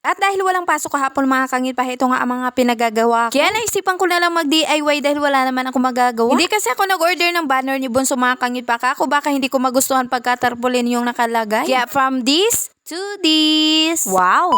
At dahil walang pasok kahapon mga kangit pa, ito nga ang mga pinagagawa ko. Kaya naisipan ko na lang mag-DIY dahil wala naman ako magagawa. Hindi kasi ako nag-order ng banner ni Bunso mga kangit pa. Ako baka hindi ko magustuhan pagka-tarpaulin yung nakalagay. Kaya from this to this. Wow!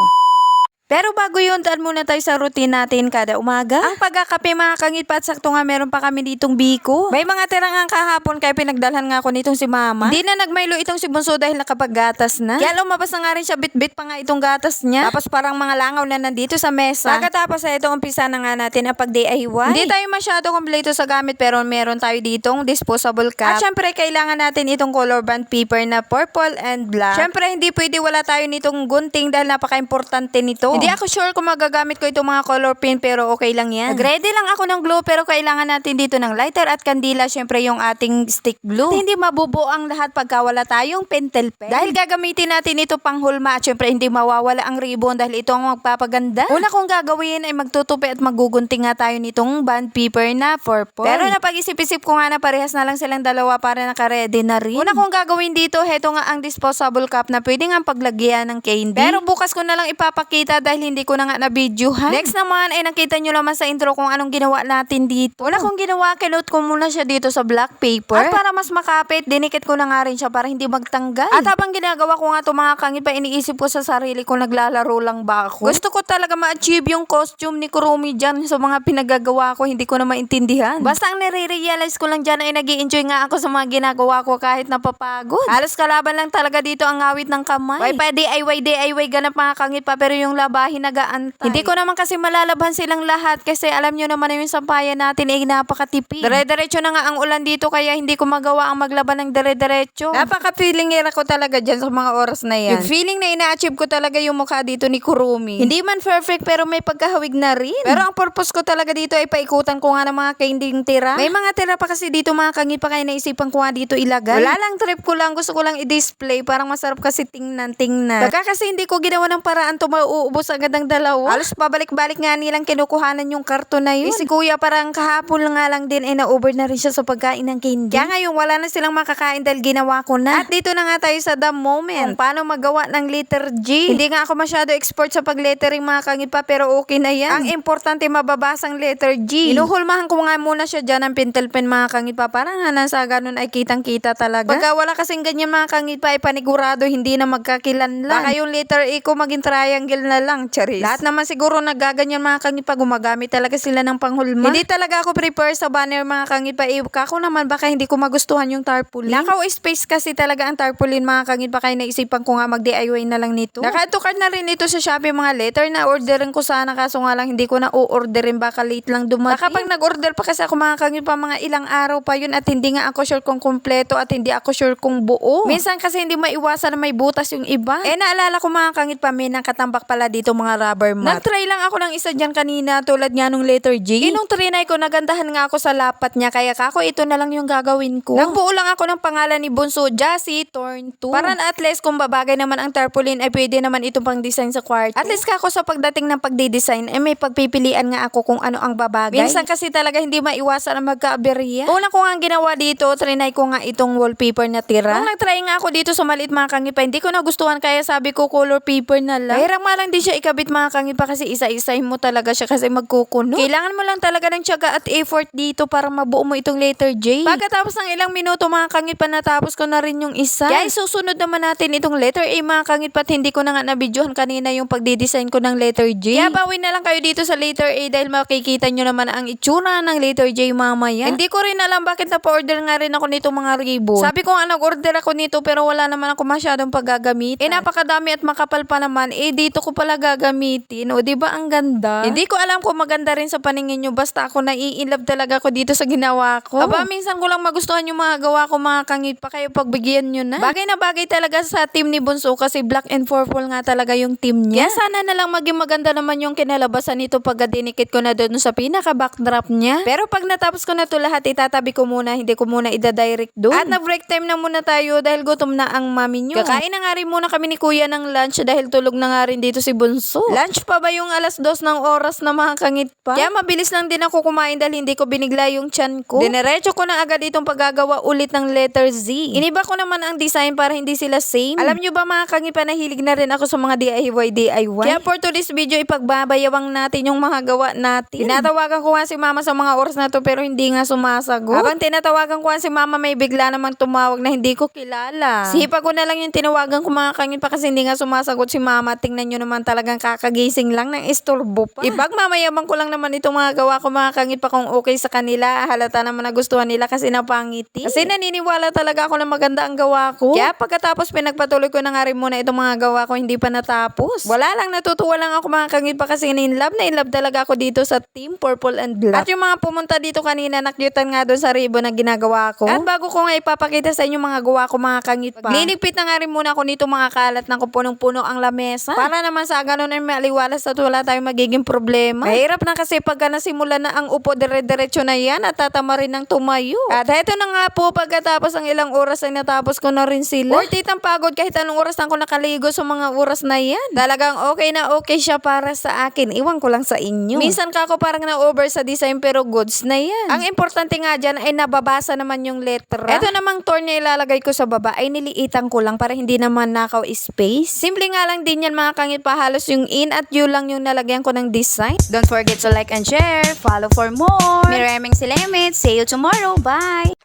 Pero bago yun, daan muna tayo sa routine natin kada umaga. Ang pagkakape mga kangit pa, at sakto nga meron pa kami ditong biko. May mga tirangang kahapon kaya pinagdalhan nga ako nitong si mama. Hindi na nagmaylo itong si Bunso dahil nakapaggatas na. Kaya lumabas na nga rin siya, bit-bit pa nga itong gatas niya. Tapos parang mga langaw na nandito sa mesa. Pagkatapos ay itong umpisa na nga natin ang pag-DIY. Hindi tayo masyado kompleto sa gamit pero meron tayo ditong disposable cup. At syempre kailangan natin itong color band paper na purple and black. Syempre hindi pwede wala tayo nitong gunting dahil napaka-importante nito. Hindi ako sure kung magagamit ko itong mga color pin pero okay lang yan. Nag-ready lang ako ng glue pero kailangan natin dito ng lighter at kandila. Syempre yung ating stick glue. At hindi mabubuo ang lahat pagka wala tayong pentel pen. Dahil gagamitin natin ito pang hulma at syempre hindi mawawala ang ribbon dahil ito ang magpapaganda. Una kong gagawin ay magtutupi at magugunting nga tayo nitong band paper na purple. Pero napag-isip-isip ko nga na parehas na lang silang dalawa para naka-ready na rin. Una kong gagawin dito, heto nga ang disposable cup na pwede nga paglagyan ng candy. Pero bukas ko na lang ipapakita dahil hindi ko na nga na-videohan. Next naman ay nakita nyo naman sa intro kung anong ginawa natin dito. Una kong ginawa, kinot ko muna siya dito sa black paper. At para mas makapit, dinikit ko na nga rin siya para hindi magtanggal. At habang ginagawa ko nga ito mga kangit pa, iniisip ko sa sarili ko naglalaro lang ba ako. Gusto ko talaga ma-achieve yung costume ni Kurumi dyan sa mga pinagagawa ko, hindi ko na maintindihan. Basta ang nare-realize ko lang dyan ay nag-i-enjoy nga ako sa mga ginagawa ko kahit napapagod. Halos kalaban lang talaga dito ang ngawit ng kamay. May pa DIY ganap mga kangit pa pero yung labahin nagaantay. Hindi ko naman kasi malalaban silang lahat kasi alam nyo naman na yung sampayan natin ay napakatipid. Dire-diretso na nga ang ulan dito kaya hindi ko magawa ang maglaban ng dire-diretso. Napaka-feeling era ko talaga dyan sa mga oras na yan. Yung feeling na ina-achieve ko talaga yung mukha dito ni Kurumi. Hindi man perfect pero may pagkahawig na rin. Pero ang purpose ko talaga dito ay paikutan ko nga ng mga candying tira. May mga tira pa kasi dito mga kangit pa kaya naisipan ko nga dito ilagay. Wala lang, trip ko lang. Gusto ko lang i-display. Parang masarap kasi tingnan. Baka kasi hindi ko ginawa ng paraan to mauubos agad ng dalawa. Halos pabalik-balik nga nilang kinukuhanan yung karton na yun. Si kuya parang kahapon nga lang din ay na-over na rin siya sa pagkain ng candy. Kaya ngayon wala na silang makakain dahil ginawa ko na. At dito na nga tayo sa the moment. Kung paano magawa ng letter G. Hindi nga ako masyado expert sa pag-lettering mga kangit pa pero okay na yan. Ang importante mababasang letter G. Inuhulmahan ko nga muna siya dyan ng pentel pen mga kangit pa. Parang nga nasa ganun ay kitang-kita talaga. Pagka wala kasing ganyan mga kangit pa ay panigurado hindi na magkakilanlan. Baka yung letter A ko maging triangle na lang. Charis. Lahat naman siguro nagaganyan mga kangit pa. Gumagamit talaga sila ng panghulma. Hindi talaga ako prepare sa banner mga kangit pa. Kako naman baka hindi ko magustuhan yung tarpaulin. Nakaw space kasi talaga ang tarpaulin mga kangit pa. Kaya naisipan ko nga mag-DIY na lang nito. Naka-card na rin ito sa Shopee mga letter na orderin ko sana kaso nga lang hindi ko na o-orderin baka late lang dumating. Baka pag nag-order pa kasi ako mga kangit pa mga ilang araw pa yun at hindi nga ako sure kung kompleto at hindi ako sure kung buo. Minsan kasi hindi maiwasan na may butas yung iba. Naalala ko mga kangit pa may nakatambak pala dito mga rubber mat. Nag-try lang ako ng isa dyan kanina tulad nga nung letter G. Nung trinay ko nagandahan nga ako sa lapat niya kaya kako ito na lang yung gagawin ko. Nagbuo lang ako ng pangalan ni Bunso, Jassy, Torn 2. Para at least kung babagay naman ang tarpaulin ay pwede naman itong pang design sa kwarto. At least kako sa pagdating ng pagdi-design ay may pagpipilian nga ako kung ano ang babagay. Minsan kasi talaga hindi maiwasan ang magka-aberya. Una ko nga ginawa dito, trinay ko nga itong wallpaper na tira. Nung nag-try nga ako dito sa maliit mga kangit pa, hindi ko nagustuhan kaya sabi ko color paper na lang. Hirang malang din siya ikabit mga kangit pa kasi isa-isahin mo talaga siya kasi magkukuno. Kailangan mo lang talaga ng tiyaga at effort dito para mabuo mo itong letter J. Pagkatapos ng ilang minuto mga kangit pa natapos ko na rin yung isa. Guys, susunod naman natin itong letter A mga kangit pa. Hindi ko na nga na-videohan kanina yung pagdi-design ko ng letter J. Kaya bawin na lang kayo dito sa letter A dahil makikita nyo naman ang itsura ng letter J mamaya. Hindi ko rin alam bakit na-order nga rin ako nito mga ribbon. Sabi ko nga nag-order ako nito pero wala naman ako masyadong paggagamitan. Napakadami at makapal pa naman. Dito ko pala gagamitin. O diba ang ganda? Hindi ko alam kung maganda rin sa paningin nyo. Basta ako nai-inlove talaga ako dito sa ginawa ko. Aba, minsan ko lang magustuhan yung mga gawa ko mga kangit pa kayo pagbigyan nyo na. Bagay na bagay talaga sa team ni Bunso kasi black and purple nga talaga yung team niya. Kaya sana na lang maging maganda naman yung kinalabasan nito pag dinikit ko na doon sa pinaka-backdrop niya. Pero pag natapos ko na to lahat, itatabi ko muna. Hindi ko muna ida-direct doon. At na-break time na muna tayo dahil gutom na ang mami nyo. Kakain na nga rin muna kami ni kuya ng lunch dahil tulog na nga rin dito si Bunso. bunso. Lunch pa ba yung 2:00 ng oras na mga kangit pa? Kaya mabilis lang din ako kumain dahil hindi ko binigla yung tiyan ko. Dinerecho ko na agad itong paggagawa ulit ng letter Z. Iniba ko naman ang design para hindi sila same. Alam nyo ba mga kangit pa, nahilig na rin ako sa mga DIY. Kaya for today's video, ipagbabayawang natin yung mga gawa natin. Tinatawagan ko nga si mama sa mga oras na to pero hindi nga sumasagot. Habang tinatawagan ko nga si mama, may bigla namang tumawag na hindi ko kilala. Sipa ko na lang yung tinawagan ko mga kangit pa kasi hindi nga sumasagot si mama. Tingnan nyo naman, talagang kakagising lang ng istorbo pa. Ipagmamayabang ko lang naman itong mga gawa ko mga kangit pa kung okay sa kanila. Halata naman na gustuhan nila kasi napangiti. Kasi naniniwala talaga ako na maganda ang gawa ko. Kaya pagkatapos pinagpatuloy ko na nga rin muna itong mga gawa ko, hindi pa natapos. Wala lang, natutuwa lang ako mga kangit pa kasi in love talaga ako dito sa Team Purple and Black. At yung mga pumunta dito kanina, nakyutan nga doon sa ribbon na ginagawa ko. At bago ko nga ipapakita sa inyo mga gawa ko mga kangit pa, liligpit na nga rin muna ako nito mga kalat na punong-puno ang lamesa. Para naman sa ganun ay maliwalas at wala tayong magiging problema. Mahirap na kasi pagka nasimula na ang upo, dire-diretso na yan at tatama rin ng tumayo. At heto na nga po, pagkatapos ang ilang oras ay natapos ko na rin sila. Worth it ang pagod kahit anong oras na ako nakaligo sa mga oras na yan. Talagang okay na okay siya para sa akin. Iwan ko lang sa inyo. Minsan ka ako parang na-over sa design pero goods na yan. Ang importante nga dyan ay nababasa naman yung letra. Ito namang torn na ilalagay ko sa baba ay niliitan ko lang para hindi naman nakaw space. Simple nga lang din yan mga kangit pa, halos yung in at you lang yung nalagyan ko ng design. Don't forget to like and share. Follow for more. Mireming Silemit. See you tomorrow. Bye.